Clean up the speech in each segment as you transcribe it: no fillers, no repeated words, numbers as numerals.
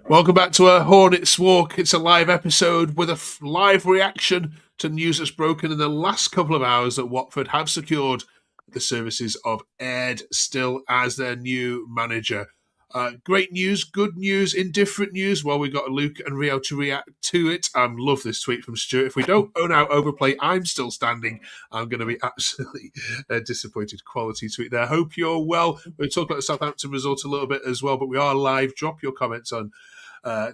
Welcome back to a Hornets Walk. It's a live episode with a live reaction to news that's broken in the last couple of hours that Watford have secured the services of Ed Still as their new manager. Great news, good news, indifferent news. Well, we've got Luke and Rio to react to it. Love this tweet from Stuart. If we don't own out overplay, I'm still standing. I'm going to be absolutely disappointed. Quality tweet there. Hope you're well. We'll talk about the Southampton result a little bit as well, but we are live. Drop your comments on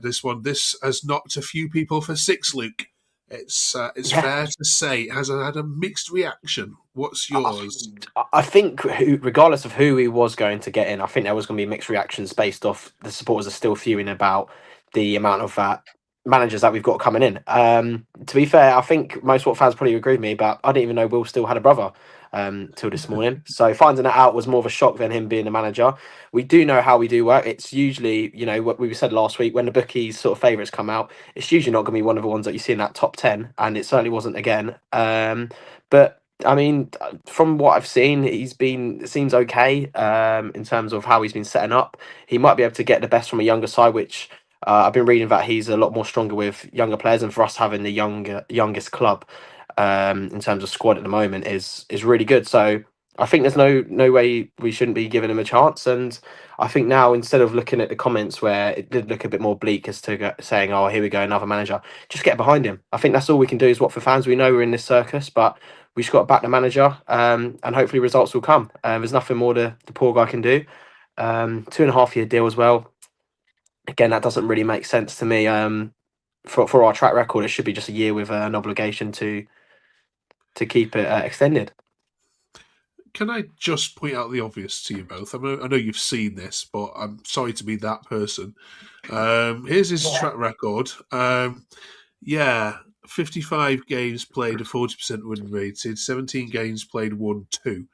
this one. This has knocked a few people for six, Luke. It's fair to say it has had a mixed reaction. What's yours? I think regardless of who he was going to get in, I think there was going to be mixed reactions based off the supporters are still fuming about the amount of managers that we've got coming in. To be fair, I think most Watford fans probably agree with me, but I didn't even know Will still had a brother till this morning. So finding that out was more of a shock than him being the manager. We do know how we do work. It's usually, what we said last week, when the bookies sort of favourites come out, it's usually not going to be one of the ones that you see in that top 10, and it certainly wasn't again. But I mean, from what I've seen, it seems okay in terms of how he's been setting up. He might be able to get the best from a younger side, which I've been reading that he's a lot more stronger with younger players, and for us having the youngest club in terms of squad at the moment is really good. So I think there's no way we shouldn't be giving him a chance. And I think now, instead of looking at the comments where it did look a bit more bleak as to saying, "Oh, here we go, another manager," just get behind him. I think that's all we can do as Watford fans. We know we're in this circus, but we just got to back the manager, and hopefully results will come. There's nothing more the poor guy can do. 2.5 year deal as well. Again, that doesn't really make sense to me. For our track record, it should be just a year with an obligation to keep it extended. Can I just point out the obvious to you both? I know you've seen this, but I'm sorry to be that person. Here's his track record. 55 games played, a 40% win rated, 17 games played, won 2.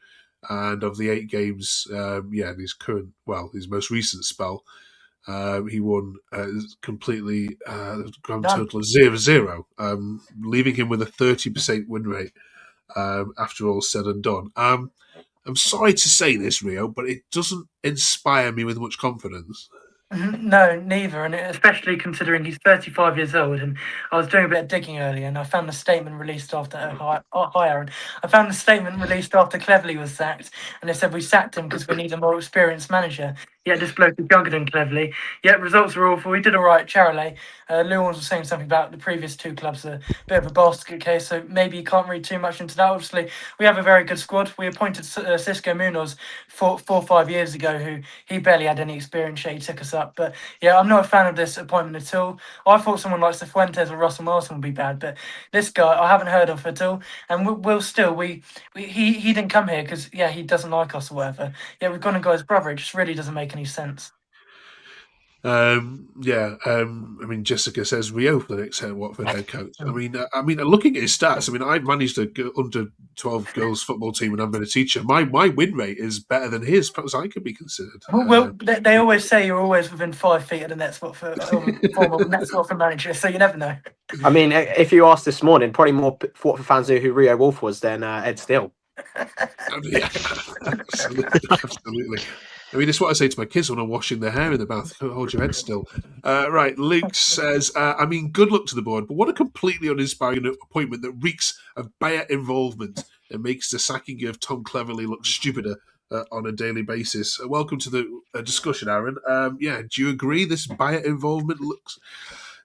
And of the 8 games, his most recent spell, he won completely grand total of 0-0, leaving him with a 30% win rate after all said and done. I'm sorry to say this, Rio, but it doesn't inspire me with much confidence. No, neither, and especially considering he's 35 years old. And I was doing a bit of digging earlier, and I found the statement released after Aaron. I found the statement released after Cleverley was sacked, and they said we sacked him because we need a more experienced manager. Yet this bloke is younger than Cleverley. Yet results are awful. We did all right at Charolais. Lewis was saying something about the previous 2 clubs, a bit of a basket case, so maybe you can't read too much into that. Obviously, we have a very good squad. We appointed Cisco Munoz 4 or 5 years ago, who he barely had any experience, yet he took us up. But yeah, I'm not a fan of this appointment at all. I thought someone like Cifuentes or Russell Martin would be bad, but this guy I haven't heard of at all. And Will Still, he didn't come here because he doesn't like us or whatever. Yeah, we've gone and got his brother. It just really doesn't make any sense. I mean, Jessica says Rio for the next Watford head coach. I mean, looking at his stats, I mean, I managed a under 12 girls football team and I've been a teacher. My win rate is better than his. Perhaps I could be considered. Well, they always say you're always within 5 feet of the net spot for former net spot for manager, so you never know. I mean, if you asked this morning, probably more Watford fans knew who Rio Wolf was than Ed Still. Yeah, absolutely. I mean, it's what I say to my kids when I'm washing their hair in the bath. Hold your head still. Right, Luke says, good luck to the board, but what a completely uninspiring appointment that reeks of Bayat involvement and makes the sacking of Tom Cleverelys look stupider on a daily basis. Welcome to the discussion, Aaron. Do you agree this Bayat involvement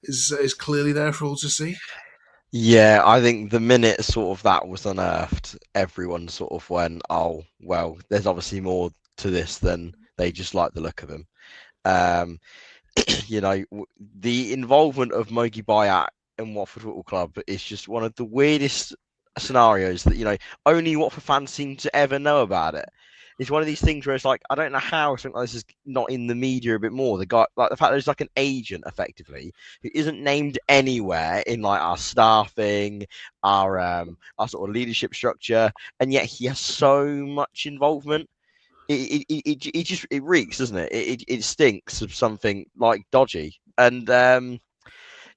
is clearly there for all to see? Yeah, I think the minute sort of that was unearthed, everyone sort of went, "Oh, well, there's obviously more to this than they just like the look of him." The involvement of Mogi Bayat in Watford Football Club is just one of the weirdest scenarios that only Watford fans seem to ever know about it. It's one of these things where it's like, I don't know how something like this is not in the media a bit more. The guy, like the fact there's like an agent effectively who isn't named anywhere in like our staffing, our sort of leadership structure, and yet he has so much involvement. It reeks, doesn't it? It stinks of something like dodgy, and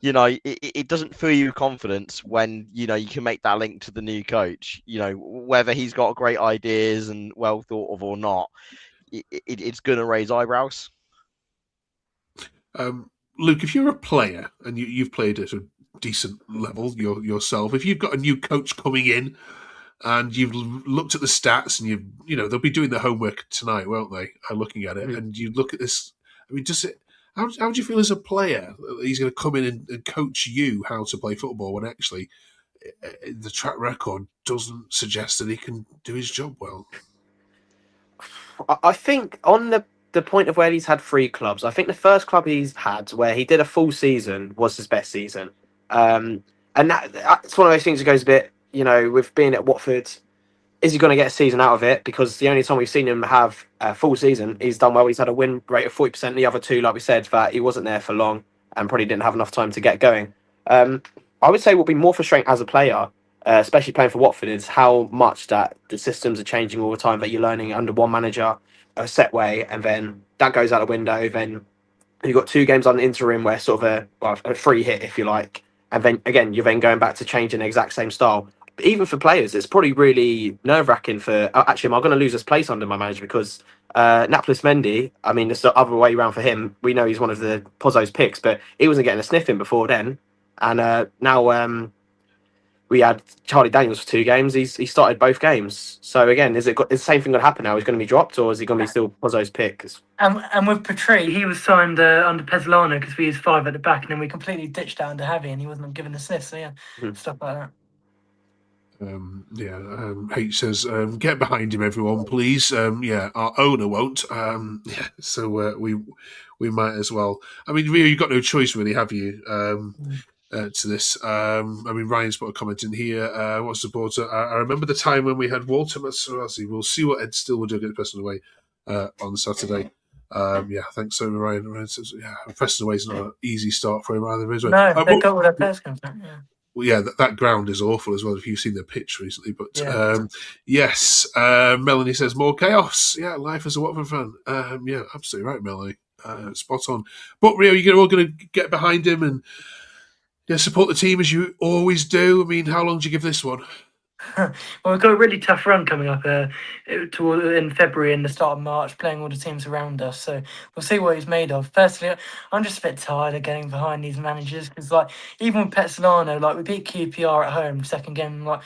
it doesn't fill you with confidence when you can make that link to the new coach. Whether he's got great ideas and well thought of or not, it's going to raise eyebrows. Luke, if you're a player and you've played at a decent level yourself, if you've got a new coach coming in and you've looked at the stats and they'll be doing their homework tonight, won't they? Looking at it, and you look at this. I mean, does it? How do you feel as a player that he's going to come in and coach you how to play football when actually the track record doesn't suggest that he can do his job well? I think on the point of where he's had 3 clubs, I think the first club he's had where he did a full season was his best season. And that's one of those things that goes a bit, with being at Watford, is he going to get a season out of it? Because the only time we've seen him have a full season, he's done well. He's had a win rate of 40%. The other 2, like we said, that he wasn't there for long and probably didn't have enough time to get going. I would say what would be more frustrating as a player, especially playing for Watford, is how much that the systems are changing all the time, that you're learning under one manager a set way, and then that goes out the window. Then you've got 2 games on the interim where sort of a free hit, if you like. And then again, you're then going back to changing the exact same style. But even for players, it's probably really nerve-wracking for, actually, am I going to lose this place under my manager? Because Napolis Mendy, I mean, it's the other way around for him. We know he's one of the Pozzo's picks, but he wasn't getting a sniff in before then. And now we had Charlie Daniels for 2 games. He started both games. So again, is the same thing going to happen now? He's going to be dropped, or is he going to be still Pozzo's pick? And with Petrie, he was signed under Pesolano because we used 5 at the back, and then we completely ditched out under Javi, and he wasn't given the sniff. So stuff like that. H says, get behind him, everyone, please. Our owner won't. So we might as well. I mean, really, you've got no choice, really, have you? To this. I mean, Ryan's put a comment in here. What supporter? I remember the time when we had Walter Maserati. We'll see what Ed Still will do against Preston away on Saturday. Thanks so much, Ryan. Ryan says, Preston away is not an easy start for him either, is it? No, they got all their players come back. Yeah. Well, yeah, that ground is awful as well, if you've seen the pitch recently. But yes, Melanie says, more chaos. Yeah, life as a Watford fan. Absolutely right, Melanie. Spot on. But Rio, you're all going to get behind him and support the team as you always do. I mean, how long do you give this one? Well, we've got a really tough run coming up in February and the start of March, playing all the teams around us. So we'll see what he's made of. Firstly, I'm just a bit tired of getting behind these managers because, even with Pesolano, we beat QPR at home, second game, we'll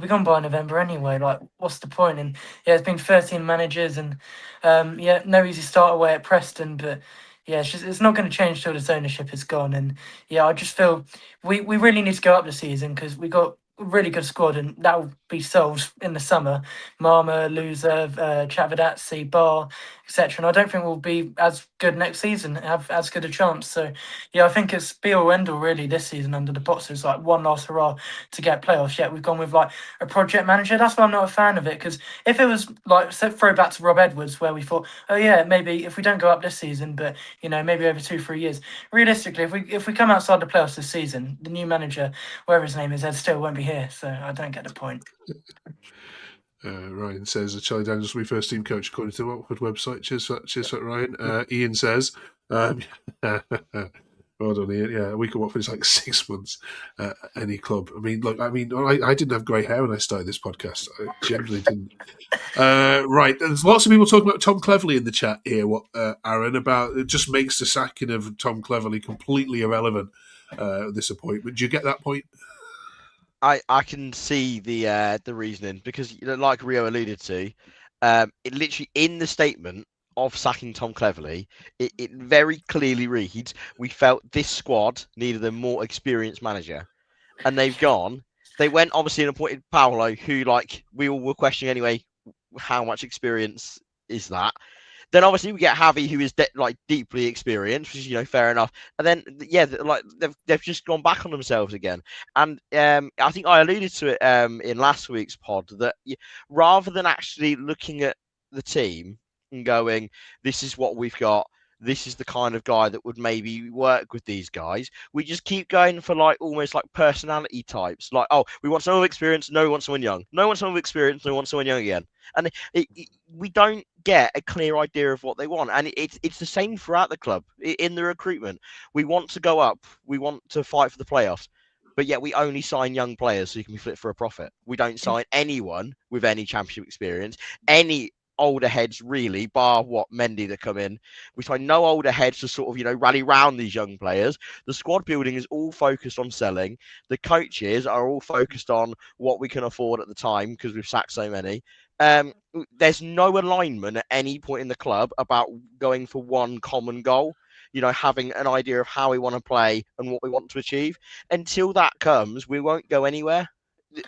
be gone by November anyway. What's the point? And it's been 13 managers, and no easy start away at Preston, but. Yeah, it's not going to change till this ownership is gone. And I just feel we really need to go up this season because we got a really good squad, and that will be solved in the summer. Marma, Luzer, Chatvidazzi, Bar, etc. And I don't think we'll be as good next season, have as good a chance. So, I think it's be or end all really this season under the Boxers. One last hurrah to get playoffs. Yet we've gone with a project manager. That's why I'm not a fan of it, because if it was throw back to Rob Edwards, where we thought, maybe if we don't go up this season, but maybe over 2-3 years. Realistically, if we come outside the playoffs this season, the new manager, whatever his name is, Ed Still won't be here. So I don't get the point. Ryan says Charlie Daniels will be first team coach according to the Watford website. Cheers for that, Ryan. Ian says, well done, Ian. Yeah, a week at Watford is like 6 months at any club. I mean, I didn't have grey hair when I started this podcast. I generally didn't. Right, there's lots of people talking about Tom Cleverelys in the chat here. What Aaron about? It just makes the sacking of Tom Cleverelys completely irrelevant. This appointment. Do you get that point? I can see the reasoning, because like Rio alluded to, it literally in the statement of sacking Tom Cleverelys, it very clearly reads, we felt this squad needed a more experienced manager, and they went obviously and appointed Paolo, who we all were questioning anyway, how much experience is that? Then obviously we get Javi, who is deeply experienced, which is fair enough. And then they've just gone back on themselves again. And I think I alluded to it in last week's pod that rather than actually looking at the team and going, this is what we've got, this is the kind of guy that would maybe work with these guys, we just keep going for almost personality types. We want someone with experience, no, we want someone young. No, we want someone with experience, no, we want someone young again. And we don't get a clear idea of what they want. And it's the same throughout the club. In the recruitment, we want to go up. We want to fight for the playoffs. But yet we only sign young players so you can be fit for a profit. We don't sign anyone with any championship experience, any older heads really, bar what Mendy that come in. We find no older heads to sort of rally round these young players. The squad building is all focused on selling. The coaches are all focused on what we can afford at the time because we've sacked so many. There's no alignment at any point in the club about going for one common goal. Having an idea of how we want to play and what we want to achieve. Until that comes, we won't go anywhere.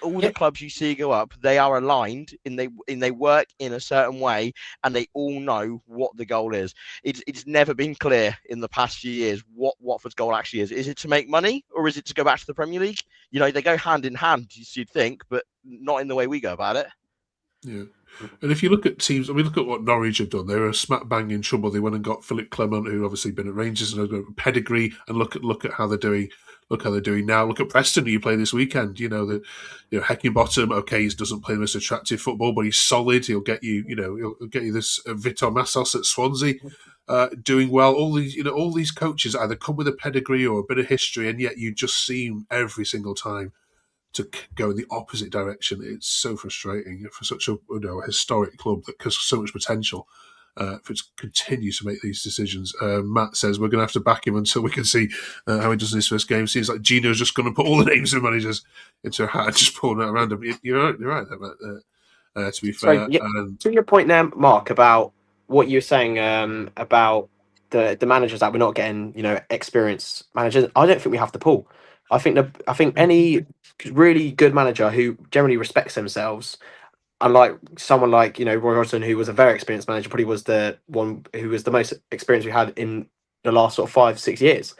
All the clubs you see go up, they are aligned and they work in a certain way, and they all know what the goal is. It's never been clear in the past few years what Watford's goal actually is. Is it to make money, or is it to go back to the Premier League? They go hand in hand, you'd think, but not in the way we go about it. Yeah. And if you look at teams, look at what Norwich have done. They were smack bang in trouble. They went and got Philip Clement, who obviously been at Rangers and has got a pedigree. And look at how they're doing. Look how they're doing now. Look at Preston, who you play this weekend. Heckingbottom. Okay, he doesn't play the most attractive football, but he's solid. He'll get you. He'll get you this Vitor Massos at Swansea, doing well. All these coaches either come with a pedigree or a bit of history, and yet you just seem every single time to go in the opposite direction. It's so frustrating for such a historic club that has so much potential for it to continue to make these decisions. Matt says we're going to have to back him until we can see how he does in his first game. Seems like Gino's just going to put all the names of managers into a hat and just pulling out random. You're right there, Matt. To be fair. To your point now, Mark, about what you were saying about the managers that we're not getting, experienced managers, I don't think we have to pull. I think any really good manager who generally respects themselves, unlike someone like Roy Hodgson, who was a very experienced manager, probably was the one who was the most experienced we had in the last sort of 5-6 years,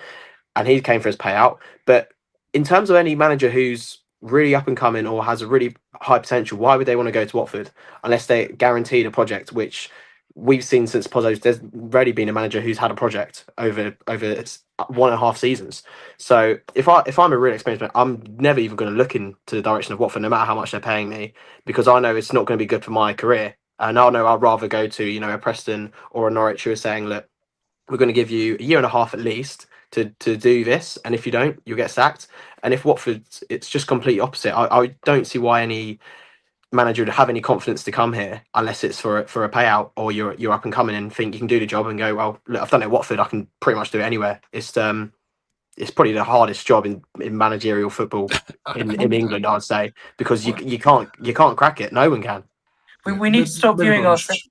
and he came for his payout. But in terms of any manager who's really up and coming or has a really high potential, why would they want to go to Watford unless they're guaranteed a project, which we've seen since Pozzo's? There's rarely been a manager who's had a project over 1.5 seasons. So if I'm a real experienced man, I'm never even going to look into the direction of Watford, no matter how much they're paying me, because I know it's not going to be good for my career. And I know I'd rather go to a Preston or a Norwich who are saying, look, we're going to give you a year and a half at least to do this, and if you don't, you'll get sacked. And if Watford, it's just completely opposite. I don't see why any manager would have any confidence to come here unless it's for a payout, or you're up and coming and think you can do the job and go, well, look, I've done it at Watford, I can pretty much do it anywhere. It's probably the hardest job in managerial football in England, I'd say, because you can't crack it. No one can. We need to stop viewing ourselves.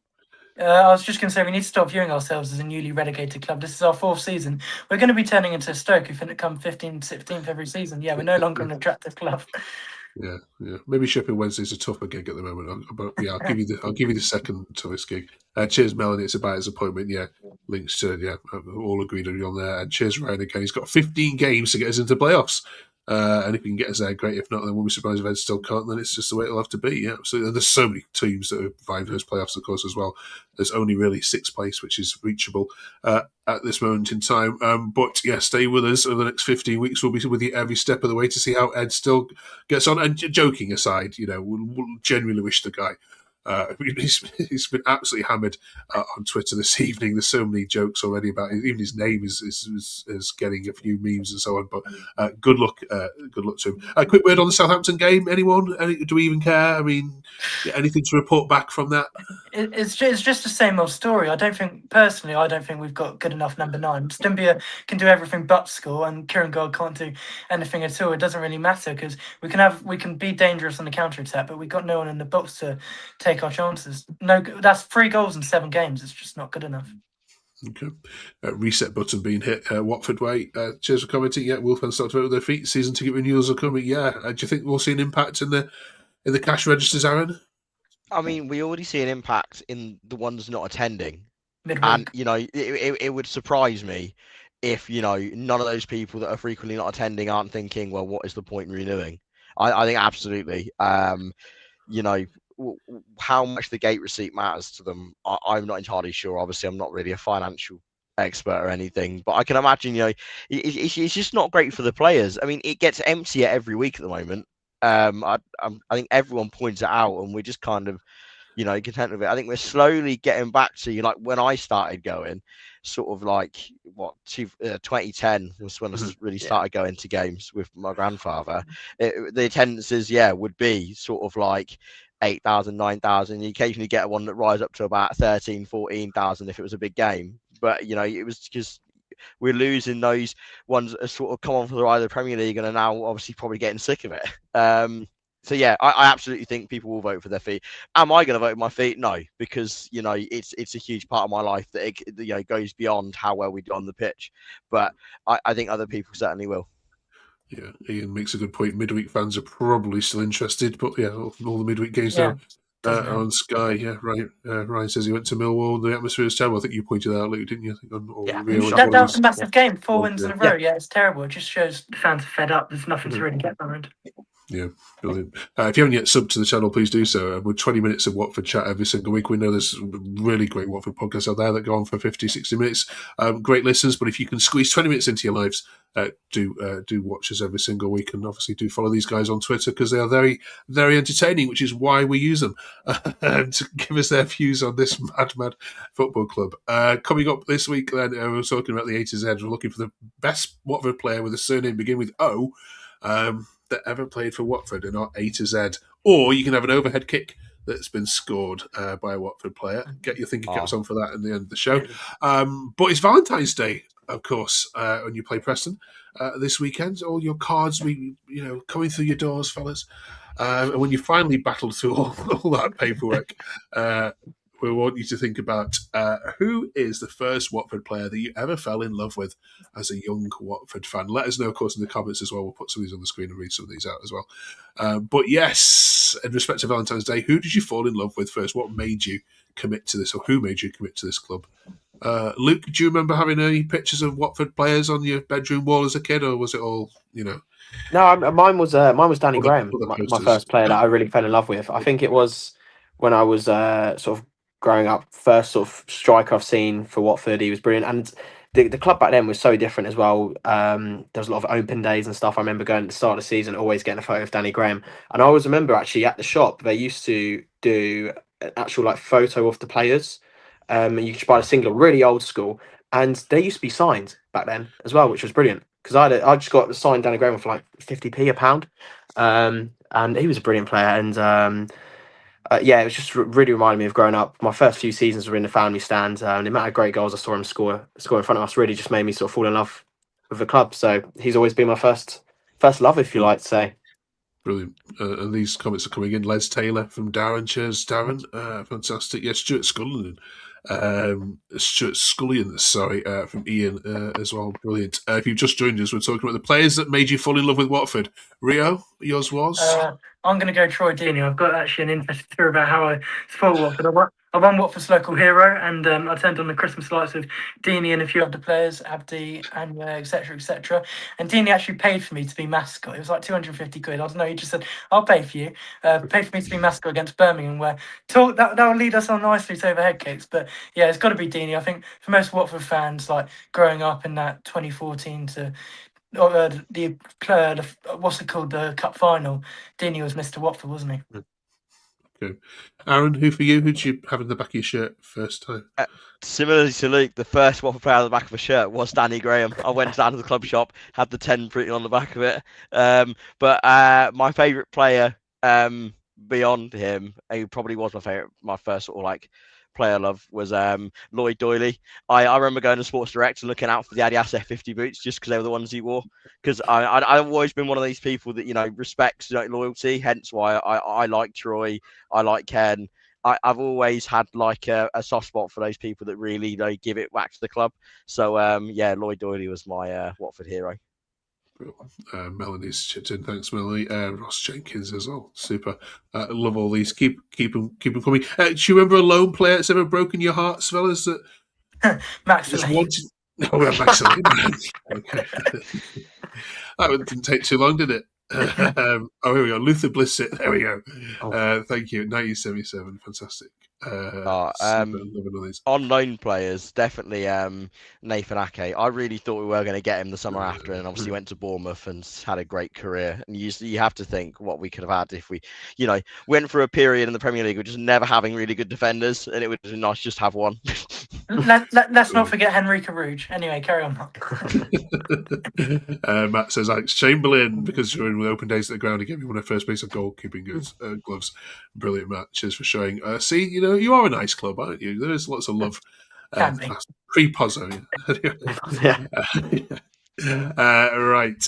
I was just going to say we need to stop viewing ourselves as a newly relegated club. This is our 4th season. We're going to be turning into Stoke if it come 15th, 16th every season. Yeah, we're no longer an attractive club. Yeah. Maybe Sheffield Wednesday's a tougher gig at the moment, but yeah, I'll give you the second toughest gig. Cheers, Melanie. It's about his appointment. Yeah, links to all agreed on there. And cheers, Ryan again. He's got 15 games to get us into playoffs. And if he can get us there, great. If not, then we'll be surprised if Ed still can't. Then it's just the way it'll have to be. Yeah, absolutely. And there's so many teams that have vying for those playoffs, of course, as well. There's only really 6th place, which is reachable at this moment in time. But yeah, stay with us over the next 15 weeks. We'll be with you every step of the way to see how Ed still gets on. And joking aside, we'll genuinely wish the guy. He's been absolutely hammered on Twitter this evening. There's so many jokes already about it. Even his name is getting a few memes and so on. But good luck to him. A quick word on the Southampton game. Anyone? Do we even care? I mean, anything to report back from that? It's just the same old story. I don't think we've got good enough number 9. Stimbia can do everything but score, and Kieran Gold can't do anything at all. It doesn't really matter because we can be dangerous on the counter attack, but we've got no one in the box to take our chances. No, that's 3 goals in 7 games. It's just not good enough. Okay. Reset button being hit Watford way. Cheers for commenting. Yeah, Wolfman start to vote with their feet. Season ticket renewals are coming. Yeah. Do you think we'll see an impact in the cash registers, Aaron? I mean, we already see an impact in the ones not attending. Midweek. And, it would surprise me if, none of those people that are frequently not attending aren't thinking, well, what is the point in renewing? I think absolutely. How much the gate receipt matters to them, I'm not entirely sure. Obviously, I'm not really a financial expert or anything, but I can imagine, it's just not great for the players. I mean, it gets emptier every week at the moment. I think everyone points it out, and we're just kind of, content with it. I think we're slowly getting back to, like when I started going, sort of like 2010 was when I really started going to games with my grandfather. The attendances, would be sort of like 8,000, 9,000. You occasionally get one that rise up to about 13, 14,000 if it was a big game. But, it was just we're losing those ones that have sort of come on for the ride of the Premier League and are now obviously probably getting sick of it. So yeah, I absolutely think people will vote for their feet. Am I going to vote for my feet? No, because it's a huge part of my life that it goes beyond how well we do on the pitch. But I think other people certainly will. Yeah, Ian makes a good point. Midweek fans are probably still interested, but yeah, all the midweek games now on Sky. Yeah, right. Ryan says he went to Millwall. The atmosphere is terrible. I think you pointed that out, Luke, didn't you? I think that was a massive game. 4 wins in a row. Yeah, it's terrible. It just shows the fans are fed up. There's nothing to really get behind. Yeah, brilliant. If you haven't yet subbed to the channel, please do so. We're 20 minutes of Watford chat every single week. We know there's really great Watford podcasts out there that go on for 50, 60 minutes. Great listeners, but if you can squeeze 20 minutes into your lives, do watch us every single week, and obviously do follow these guys on Twitter because they are very, very entertaining, which is why we use them to give us their views on this mad football club. Coming up this week, then, we're talking about the A to Z. We're looking for the best Watford player with a surname begin with O. That ever played for Watford and not A to Z. Or you can have an overhead kick that's been scored by a Watford player. Get your thinking caps on for that at the end of the show. But it's Valentine's Day, of course, when you play Preston this weekend. All your cards coming through your doors, fellas. And when you finally battled through all that paperwork, we want you to think about who is the first Watford player that you ever fell in love with as a young Watford fan. Let us know, of course, in the comments as well. We'll put some of these on the screen and read some of these out as well. But yes, in respect to Valentine's Day, who did you fall in love with first? What made you commit to this, or who made you commit to this club? Luke, do you remember having any pictures of Watford players on your bedroom wall as a kid, or was it all, No, mine was Danny Graham, my first player that I really fell in love with. I think it was when I was sort of growing up, first sort of striker I've seen for Watford. He was brilliant, and the club back then was so different as well. There was a lot of open days and stuff. I remember going at the start of the season, always getting a photo of Danny Graham, and I always remember actually at the shop they used to do an actual photo of the players, and you could just buy a single, really old school, and they used to be signed back then as well, which was brilliant. Because I just got signed Danny Graham for 50p a pound, and he was a brilliant player. And it was just really reminded me of growing up. My first few seasons were in the family stand. The amount of great goals I saw him score in front of us really just made me sort of fall in love with the club. So he's always been my first love, if you like to say. Brilliant. And these comments are coming in. Les Taylor from Darren. Cheers, Darren. Fantastic. Yes, Stuart Scullion, from Ian as well. Brilliant. If you've just joined us, we're talking about the players that made you fall in love with Watford. Rio, yours was? I'm going to go Troy Deeney. I've got actually an interesting story about how I support Watford. I'm Watford's local hero, and I turned on the Christmas lights with Deeney and a few other players, Abdi, Anya, etc., etc. And Deeney actually paid for me to be mascot. It was like 250 quid. I don't know. He just said, "I'll pay for you." Pay for me to be mascot against Birmingham, where that will lead us on nicely to overhead kicks. But yeah, it's got to be Deeney. I think for most Watford fans, growing up in that 2014 to what's it called, the cup final, Deeney was Mr. Watford, wasn't he? Okay. Aaron, who for you? Who did you have in the back of your shirt first time? Similarly to Luke, the first Watford player on the back of a shirt was Danny Graham. I went down to the club shop, had the 10 printed on the back of it. But my favourite player beyond him, who probably was my first sort of player love, was Lloyd Doyley. I remember going to Sports Direct and looking out for the Adidas F50 boots just because they were the ones he wore. Because I've always been one of these people that respects loyalty. Hence why I like Troy, I like Ken. I've always had a soft spot for those people that really give it back to the club. So Lloyd Doyley was my Watford hero. Melanie's chipped in. Thanks, Melanie. Ross Jenkins as well. Super. Love all these. Keep them coming. Do you remember a lone player that's ever broken your hearts, fellas? That Max just wanted. No, Max. Okay. That didn't take too long, did it? Here we go. Luther Blissett. There we go. Thank you. 1977. Fantastic. Living on these. Unknown players, definitely Nathan Ake. I really thought we were going to get him the summer after, and obviously went to Bournemouth and had a great career. And you have to think what we could have had if we, went for a period in the Premier League of just never having really good defenders, and it would have been nice just to have one. Let's not forget Henrique Rouge. Anyway, carry on, Mark. Matt says Alex Chamberlain, because during the open days at the ground, he gave me one of the first piece of goalkeeping gloves. Brilliant matches for showing. See, you are a nice club, aren't you? There is lots of love. Pre-Pozzo. Right.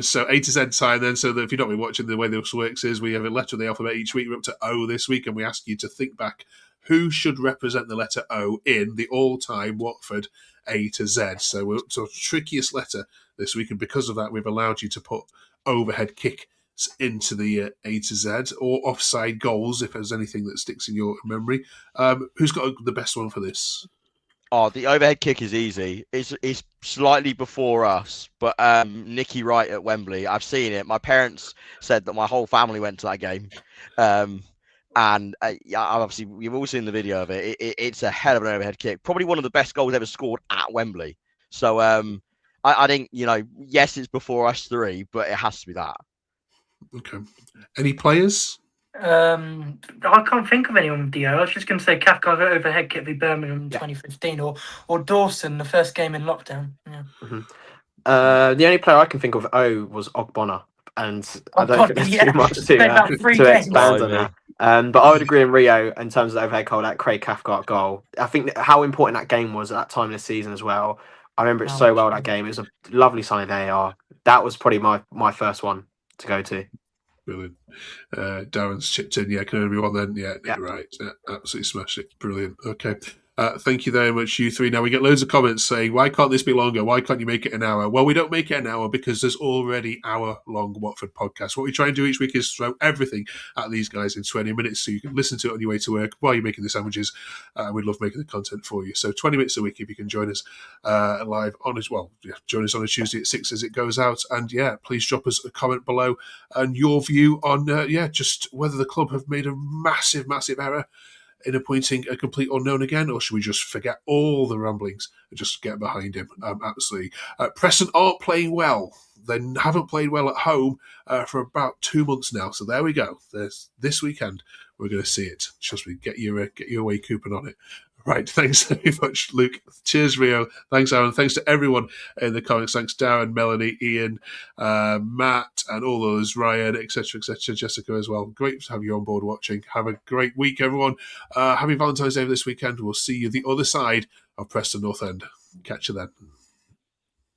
So A to Z time then. So that if you've not been watching, the way this works is we have a letter of the alphabet each week. We're up to O this week, and we ask you to think back who should represent the letter O in the all-time Watford A to Z. So we're up to the trickiest letter this week, and because of that, we've allowed you to put overhead kick into the A to Z, or offside goals if there's anything that sticks in your memory. Who's got the best one for this? Oh, the overhead kick is easy. It's slightly before us, but Nicky Wright at Wembley, I've seen it. My parents said that my whole family went to that game. And obviously, we've all seen the video of it. It's a hell of an overhead kick. Probably one of the best goals ever scored at Wembley. So I think, yes, it's before us three, but it has to be that. Okay. Any players? I can't think of anyone with DO. I was just going to say Cathcart overhead kick v Birmingham in 2015, or Dawson, the first game in lockdown. Yeah. The only player I can think of was Ogbonna, and I don't think there's too much to expand on that. But I would agree in Rio in terms of the overhead goal, that Craig Cathcart goal. I think how important that game was at that time of the season as well. I remember it so well, that game. It was a lovely sunny day. That was probably my first one to go to. Brilliant. Darren's chipped in. Yeah, can only be one then. Yeah. Right. Yeah, absolutely smashed it. Brilliant. Okay. Thank you very much, you three. Now, we get loads of comments saying, why can't this be longer? Why can't you make it an hour? Well, we don't make it an hour because there's already hour-long Watford podcast. What we try and do each week is throw everything at these guys in 20 minutes so you can listen to it on your way to work while you're making the sandwiches. We'd love making the content for you. So 20 minutes a week if you can join us live on join us on a Tuesday at 6 as it goes out. And please drop us a comment below and your view on, just whether the club have made a massive, massive error in appointing a complete unknown again, or should we just forget all the ramblings and just get behind him? Absolutely. Preston aren't playing well. They haven't played well at home for about 2 months now. So there we go. This weekend, we're going to see it. Trust me, get your away coupon on it. Right, thanks very much, Luke. Cheers, Rio. Thanks, Aaron. Thanks to everyone in the comments. Thanks, Darren, Melanie, Ian, Matt, and all those, Ryan, etc., Jessica as well. Great to have you on board watching. Have a great week, everyone. Happy Valentine's Day this weekend. We'll see you the other side of Preston North End. Catch you then.